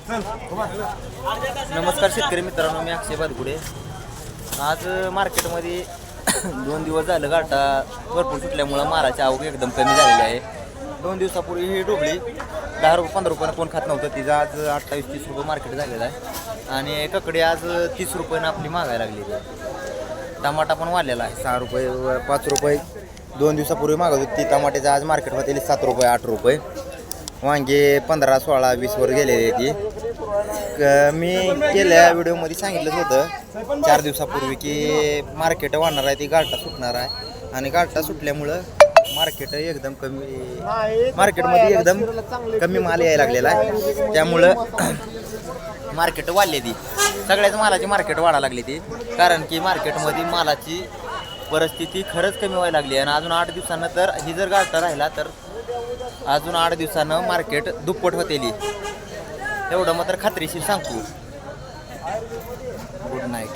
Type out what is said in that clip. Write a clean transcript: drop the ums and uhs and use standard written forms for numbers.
नमस्कार शेतकरी मित्रांनो, मी अक्षय बादगुडे. आज मार्केटमध्ये 2 दिवस झालं गाठा भरपूर सुटल्यामुळं मालाची आवक एकदम कमी झालेली आहे. 2 दिवसापूर्वी ही डोबळी 10 रुपये 15 रुपयानं कोण खात नव्हतं, तिचं आज 28-30 रुपये मार्केट झालेलं आहे. आणि ककडे आज 30 रुपयानं आपली मागायला लागली. टमाटा पण वाढलेला आहे 6 रुपये 5 रुपये. 2 दिवसापूर्वी मागत होती ती टमाट्याचं आज मार्केटमध्ये 7 रुपये 8 रुपये. वांगे 15, 16, 20 वर गेलेली आहे ती. मी गेल्या व्हिडिओमध्ये सांगितलंच होतं 4 दिवसापूर्वी की मार्केट वाढणार आहे, ती गाठा सुटणार आहे. आणि गाठा सुटल्यामुळं मार्केटमध्ये एकदम कमी माल यायला लागलेला आहे. त्यामुळं मार्केट वाढली ती, सगळ्याच मालाची मार्केट वाढायला लागली ती. कारण की मार्केटमध्ये मालाची परिस्थिती खरंच कमी व्हायला लागली. आणि अजून 8 दिवसानं तर ही जर गाठा राहिला तर अजून 8 दिवसानं मार्केट दुप्पट होतेली, एवढं मात्र खात्रीशीर सांगतो. Good night.